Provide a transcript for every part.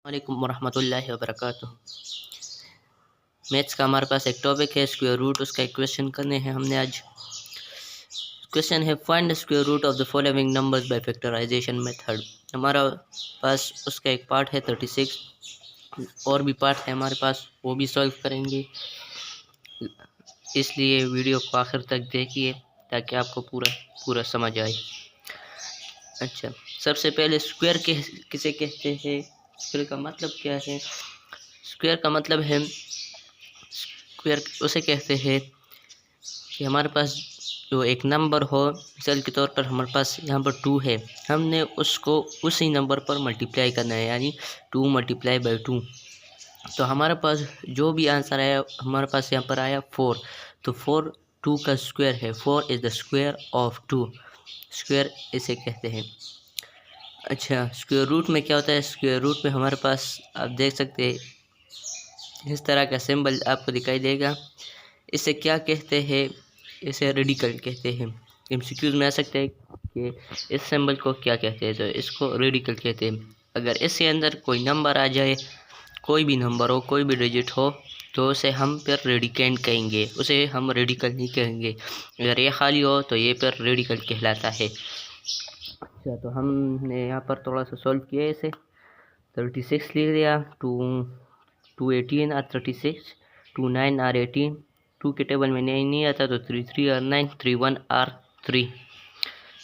वालेकुम वरहमतुल्लाहि वबरकातुहू। मैथ्स का हमारे पास एक टॉपिक है स्क्वायर रूट, उसका एक क्वेश्चन करने हैं हमने आज। क्वेश्चन है find the square root of the following numbers by factorisation method. हमारा पास उसका एक पार्ट है 36, और भी पार्ट है हमारे पास, वो भी सॉल्व करेंगे। इसलिए वीडियो को आखिर तक देखिए ताकि आपको पूरा समझ आए। अच्छा, सबसे पहले स्क्वायर किसे कहते हैं, स्क्वायर का मतलब क्या है? स्क्वायर का मतलब है, स्क्वायर उसे कहते हैं कि हमारे पास जो एक नंबर हो, मिसाल के तौर पर हमारे पास यहाँ पर 2 है, हमने उसको उसी नंबर पर मल्टीप्लाई करना है, यानी 2 मल्टीप्लाई बाई 2। तो हमारे पास जो भी आंसर आया, हमारे पास यहाँ पर आया 4, तो 4 2 का स्क्वायर है। 4 is the square of 2, square इसे कहते हैं। अच्छा, स्क्वायर रूट में क्या होता है? स्क्वायर रूट में हमारे पास आप देख सकते हैं इस तरह का सिंबल आपको दिखाई देगा। इसे क्या कहते हैं? इसे रेडिकल कहते हैं। एमसीक्यूज में आ सकते हैं कि इस सिंबल को क्या कहते हैं, तो इसको रेडिकल कहते हैं। अगर इसके अंदर कोई नंबर आ जाए, कोई भी नंबर हो, कोई भी डिजिट हो, तो उसे हम फिर रेडिकेंड कहेंगे, उसे हम रेडिकल नहीं कहेंगे। अगर ये खाली हो तो ये फिर रेडिकल कहलाता है। अच्छा, तो हमने यहाँ पर थोड़ा सा सॉल्व किया इसे। 36 लिख दिया, 2 18 और 36, 2 9 और 18, 2 के टेबल में नहीं आता तो 3 3 और 9, 3 1 और 3।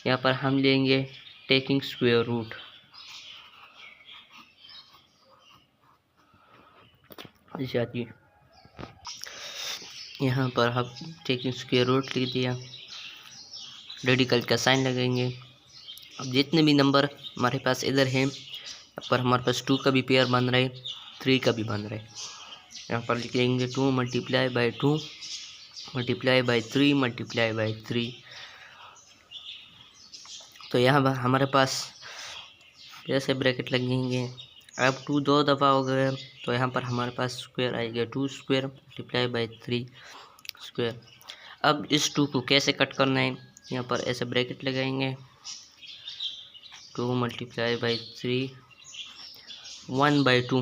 यहाँ पर हम लेंगे टेकिंग स्क्वायर रूट। जी, यहाँ पर हम टेकिंग स्क्वायर रूट लिख दिया, रेडिकल का साइन लगाएंगे। अब जितने भी नंबर हमारे पास इधर हैं, यहाँ पर हमारे पास 2 का भी पेयर बन रहा है, 3 का भी बन रहा है। यहाँ पर लिख लेंगे 2 multiply by 2 multiply by 3 multiply by 3। तो यहाँ हमारे पास जैसे ब्रैकेट लगेंगे, अब 2 2 दफ़ा हो गए, तो यहाँ पर हमारे पास स्क्वायर आएगा 2 स्क्वायर मल्टीप्लाई बाई 3 स्क्वायर। अब इस 2 को कैसे कट करना है? यहाँ पर ऐसे ब्रैकेट लगाएंगे, 2 मल्टीप्लाई बाई 3 1 बाई 2।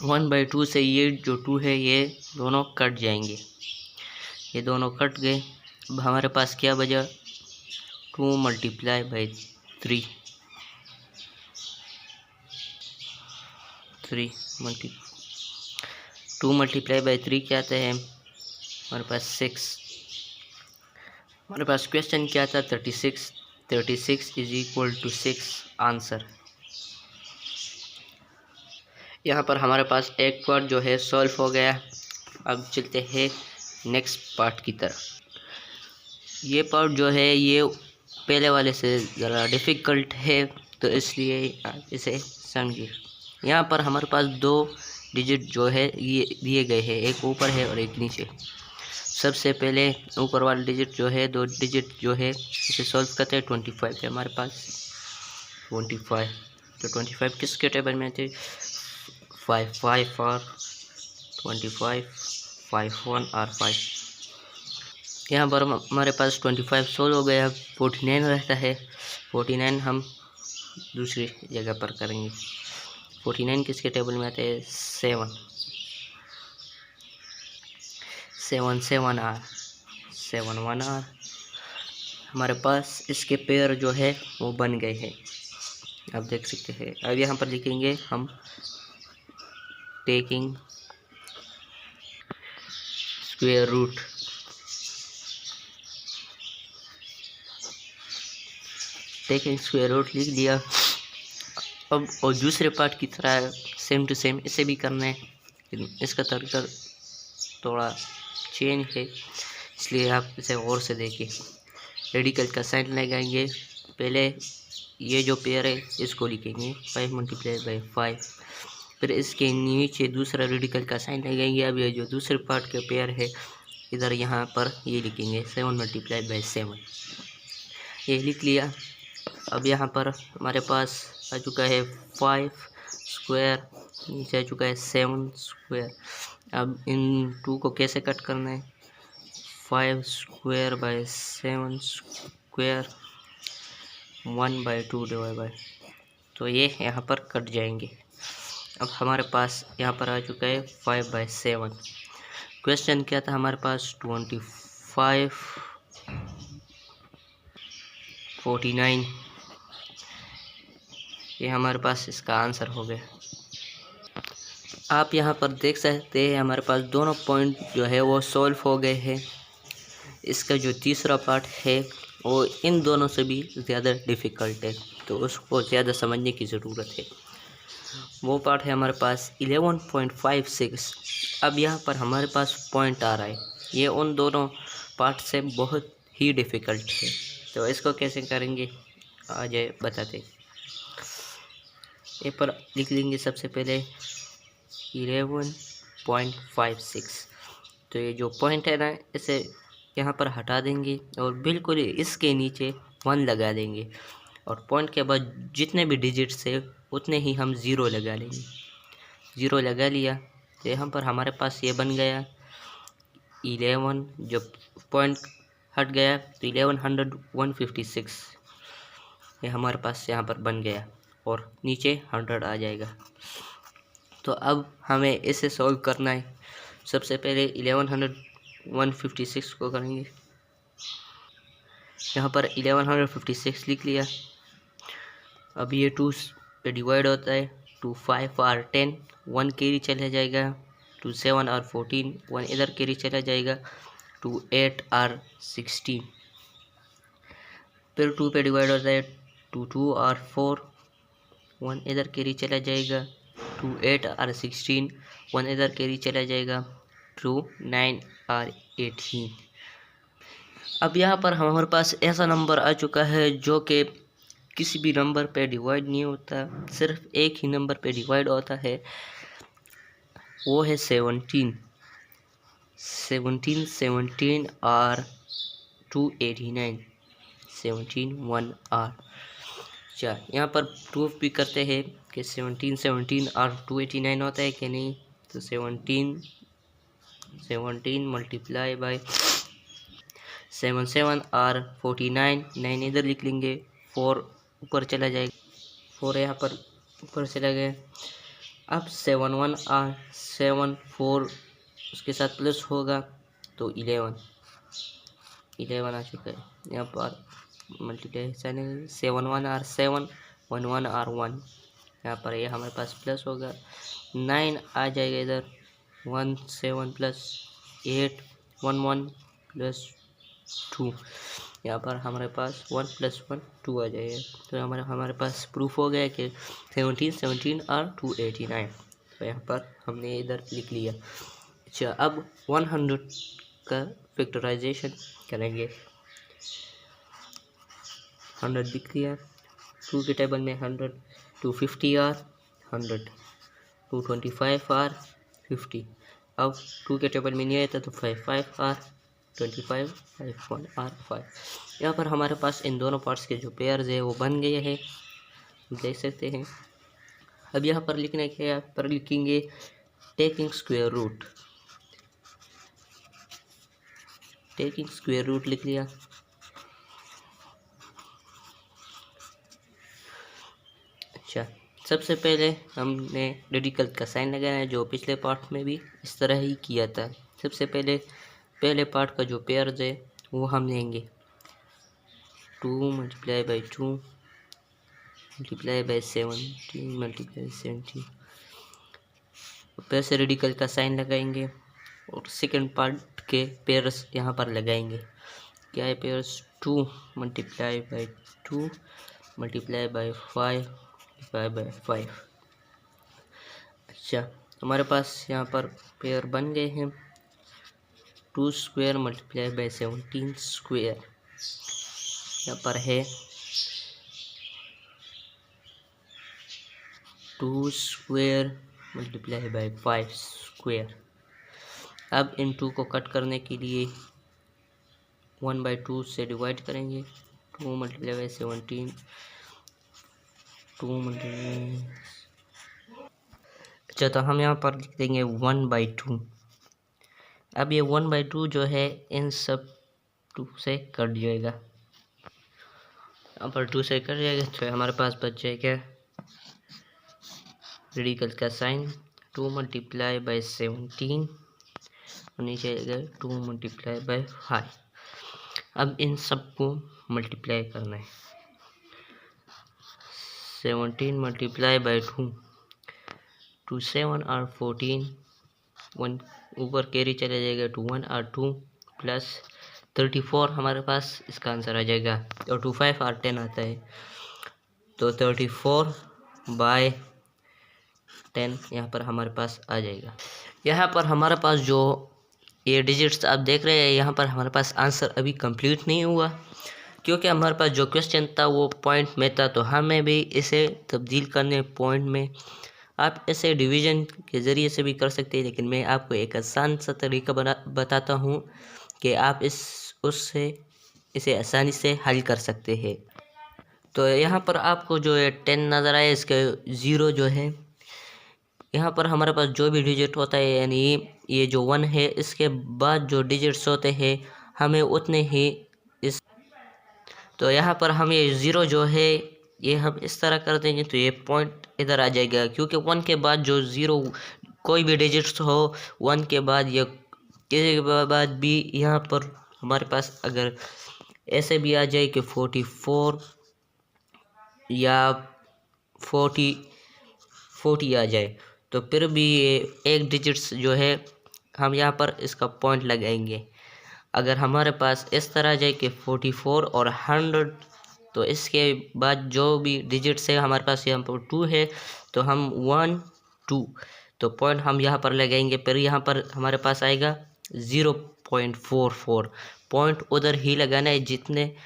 1 बाई 2 से ये जो 2 है ये दोनों कट जाएंगे, ये दोनों कट गए। अब हमारे पास क्या बचा? 2 मल्टीप्लाई बाई 3 2 मल्टीप्लाई बाई 3 क्या आता है हमारे पास? 6। हमारे पास क्वेश्चन क्या था? 36 इज इक्वल टू 6 आंसर। यहाँ पर हमारे पास एक पार्ट जो है सॉल्व हो गया। अब चलते हैं नेक्स्ट पार्ट की तरफ। ये पार्ट जो है ये पहले वाले से ज़रा डिफ़िकल्ट है, तो इसलिए आप इसे समझिए। यहाँ पर हमारे पास 2 डिजिट जो है ये दिए गए हैं, एक ऊपर है और एक नीचे। सबसे पहले ऊपर वाला डिजिट जो है, 2 डिजिट जो है, इसे सॉल्व करते हैं। 25 है हमारे पास, 25। तो 25 किसके टेबल में थे? 5 5 और 25, 5 1 और 5। यहाँ पर हमारे पास 25 सोल्व हो गया। 49 रहता है, 49 हम दूसरी जगह पर करेंगे। 49 किसके टेबल में आते हैं? 7 7 7 आर 7 1 आर। हमारे पास इसके पेयर जो है वो बन गए हैं, आप देख सकते हैं। अब यहाँ पर लिखेंगे हम taking square root. Taking square root लिख दिया। अब और दूसरे पार्ट की तरह सेम टू सेम इसे भी करना है, इसका तरीका थोड़ा चेंज है, इसलिए आप इसे गौर से देखिए। रेडिकल का साइन लगाएंगे, पहले ये जो पेयर है इसको लिखेंगे 5 मल्टीप्लाई बाई 5, फिर इसके नीचे दूसरा रेडिकल का साइन लगाएंगे। अब ये जो दूसरे पार्ट के पेयर है इधर यहाँ पर ये लिखेंगे 7 मल्टीप्लाई बाई 7, ये लिख लिया। अब यहाँ पर हमारे पास आ चुका है 5 स्क्वायर, नीचे आ चुका है 7 स्क्वायर। अब इन 2 को कैसे कट करना है? 5 square by 7 square 1 by 2 divide by, तो ये यहाँ पर कट जाएंगे। अब हमारे पास यहाँ पर आ चुका है 5/7। क्वेश्चन क्या था हमारे पास, 25, 49, ये हमारे पास इसका आंसर हो गया। आप यहाँ पर देख सकते हैं हमारे पास दोनों पॉइंट जो है वो सॉल्व हो गए हैं। इसका जो तीसरा पार्ट है वो इन दोनों से भी ज़्यादा डिफ़िकल्ट है, तो उसको ज़्यादा समझने की ज़रूरत है। वो पार्ट है हमारे पास 11.56। अब यहाँ पर हमारे पास पॉइंट आ रहा है, ये उन दोनों पार्ट से बहुत ही डिफ़िकल्ट है, तो इसको कैसे करेंगे आ जाए बताते। ये पर लिख लेंगे सबसे पहले 11.56। तो ये जो पॉइंट है ना, इसे यहाँ पर हटा देंगे और बिल्कुल इसके नीचे 1 लगा देंगे, और पॉइंट के बाद जितने भी डिजिट्स है उतने ही हम ज़ीरो लगा लेंगे। ज़ीरो लगा लिया तो यहाँ पर हमारे पास ये बन गया 11। जब पॉइंट हट गया तो 1156 ये हमारे पास यहाँ पर बन गया, और नीचे 100 आ जाएगा। तो अब हमें इसे सॉल्व करना है। सबसे पहले 1156 को करेंगे। यहाँ पर 1156 लिख लिया। अब ये 2 पे डिवाइड होता है, 2 5 और 10, 1 कैरी चला जाएगा, 2 7 और 14, 1 इधर कैरी चला जाएगा, 2 8 और 16। फिर 2 पे डिवाइड होता है, 2 2 और 4, 1 इधर कैरी चला जाएगा, 2 8 और 16, 1 इधर कैरी चला जाएगा, 2 9 और 18। अब यहाँ पर हमारे पास ऐसा नंबर आ चुका है जो कि किसी भी नंबर पे डिवाइड नहीं होता, सिर्फ एक ही नंबर पे डिवाइड होता है, वो है 17। 17 और 289, 17 1 और 4। यहाँ पर प्रूफ भी करते हैं कि 17 और 289 होता है कि नहीं। तो 17 मल्टीप्लाई बाय 7 7 और 49, 9 इधर लिख लेंगे, 4 ऊपर चला जाएगा, 4 यहाँ पर ऊपर चला गया। अब 7 1 और 7 4 उसके साथ प्लस होगा तो 11 आ चुका है। यहाँ पर मल्टीप्लिकेशन 7 1 और 7, 1 1 और 1, यहाँ पर ये हमारे पास प्लस होगा, 9 आ जाएगा इधर, 1 7 प्लस 8, 1 1 प्लस 2, यहाँ पर हमारे पास 1 + 1 2 आ जाएगा। तो हमारे पास प्रूफ हो गया कि 17 और 289। तो यहाँ पर हमने इधर लिख लिया। अच्छा, अब 100 का फैक्टराइजेशन करेंगे। 100 लिख लिया, 2 के टेबल में 100, 250 और 100, 225 और 50। अब 2 के टेबल में नहीं आया था तो 5 5 और 25, 5 1 और 5। यहाँ पर हमारे पास इन दोनों पार्ट्स के जो पेयर्स है वो बन गए हैं, देख सकते हैं। अब यहाँ पर लिखने के यहाँ पर लिखेंगे taking square root. Taking square root लिख लिया। अच्छा, सबसे पहले हमने रेडिकल का साइन लगाना है, जो पिछले पार्ट में भी इस तरह ही किया था। सबसे पहले पार्ट का जो पेयर्स है वो हम लेंगे 2 × 2 × 17 × 17। पैसे रेडिकल का साइन लगाएंगे और सेकंड पार्ट के पेयर्स यहाँ पर लगाएंगे। क्या है पेयर्स? 2 × 2 × 5 / 5। अच्छा, हमारे पास यहाँ पर पेयर बन गए हैं। 2 स्क्वायर × 17 स्क्वायर, यहाँ पर है 2 स्क्वायर × 5 स्क्वायर। अब इन 2 को कट करने के लिए 1/2 से डिवाइड करेंगे। 2 × 17, 2 × अच्छा, तो हम यहाँ पर लिख देंगे 1/2। अब ये 1/2 जो है इन सब 2 से कट जाएगा, यहाँ पर 2 से कट जाएगा, तो हमारे पास बच जाएगा रेडिकल का साइन 2 मल्टीप्लाई बाय 17 और नीचे आएगा 2 मल्टीप्लाई बाय 5। अब इन सबको मल्टीप्लाई करना है। 17 मल्टीप्लाई बाय 2 7 और 14 1 ऊपर कैरी चला जाएगा 2 1 और 2 प्लस 34 हमारे पास इसका आंसर आ जाएगा। और 2 5 और 10 आता है तो 34 बाय 10 यहाँ पर हमारे पास आ जाएगा। यहाँ पर हमारे पास जो ये डिजिट्स आप देख रहे हैं, यहाँ पर हमारे पास आंसर अभी कंप्लीट नहीं हुआ क्योंकि हमारे पास जो क्वेश्चन था वो पॉइंट में था, तो हमें भी इसे तब्दील करने पॉइंट में। आप इसे डिवीज़न के ज़रिए से भी कर सकते हैं, लेकिन मैं आपको एक आसान सा तरीका बताता हूँ कि आप उससे इसे आसानी से हल कर सकते हैं। तो यहाँ पर आपको जो है 10 नज़र आए, इसके 0 जो है यहाँ पर हमारे पास जो भी डिजिट होता है, यानी ये जो 1 है इसके बाद जो डिजिट्स होते हैं हमें उतने ही तो यहाँ पर हम ये 0 जो है ये हम इस तरह कर देंगे तो ये पॉइंट इधर आ जाएगा, क्योंकि 1 के बाद जो 0 कोई भी डिजिट्स हो 1 के बाद या किसी के बाद भी यहाँ पर हमारे पास अगर ऐसे भी आ जाए कि 44 या 40 आ जाए तो फिर भी ये एक डिजिट्स जो है हम यहाँ पर इसका पॉइंट लगाएंगे। अगर हमारे पास इस तरह जाए कि 44 और 100 तो इसके बाद जो भी डिजिट्स है हमारे पास यहाँ पर 2 है तो हम 1 2 तो पॉइंट हम यहाँ पर लगाएंगे। फिर यहाँ पर हमारे पास आएगा 0.44 पॉइंट उधर ही लगाना है जितने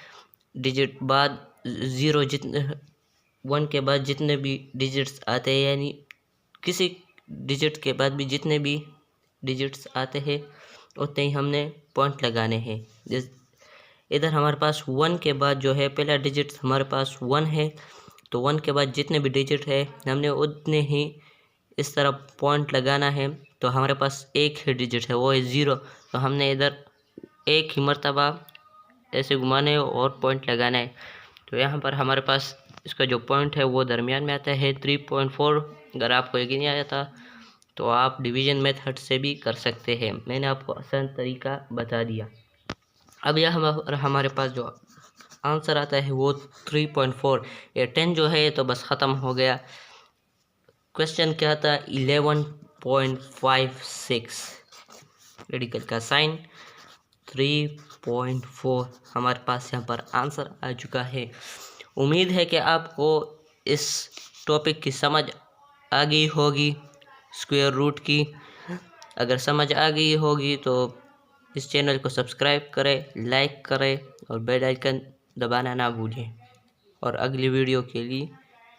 डिजिट बाद 0 जितने 1 के बाद जितने भी डिजिट्स आते हैं, यानी किसी डिजिट के बाद भी जितने भी डिजिट्स आते हैं उतने ही हमने पॉइंट लगाने हैं। जिस इधर हमारे पास 1 के बाद जो है पहला डिजिट हमारे पास 1 है तो 1 के बाद जितने भी डिजिट है हमने उतने ही इस तरह पॉइंट लगाना है। तो हमारे पास एक ही डिजिट है वो है 0, तो हमने इधर एक ही मर्तबा ऐसे घुमाने और पॉइंट लगाना है। तो यहाँ पर हमारे पास इसका जो पॉइंट है वो दरमियान में आता है 3.4। अगर आपको यकीन नहीं आया था तो आप डिवीज़न मेथड से भी कर सकते हैं, मैंने आपको आसान तरीका बता दिया। अब यह हमारे पास जो आंसर आता है वो 3.4। ये 10 जो है तो बस ख़त्म हो गया। क्वेश्चन क्या था 11.56 रेडिकल का साइन 3.4 हमारे पास यहाँ पर आंसर आ चुका है। उम्मीद है कि आपको इस टॉपिक की समझ आ गई होगी, स्क्वायर रूट की। अगर समझ आ गई होगी तो इस चैनल को सब्सक्राइब करें, लाइक करें और बेल आइकन दबाना ना भूलें। और अगली वीडियो के लिए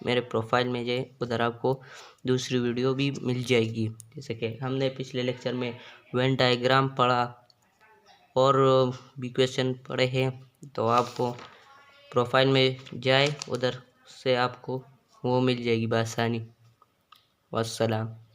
मेरे प्रोफाइल में जाए, उधर आपको दूसरी वीडियो भी मिल जाएगी। जैसे कि हमने पिछले लेक्चर में वेन डायग्राम पढ़ा और भी क्वेश्चन पढ़े हैं, तो आपको प्रोफाइल में जाए उधर से आपको वो मिल जाएगी बआसानी। वस्सलाम।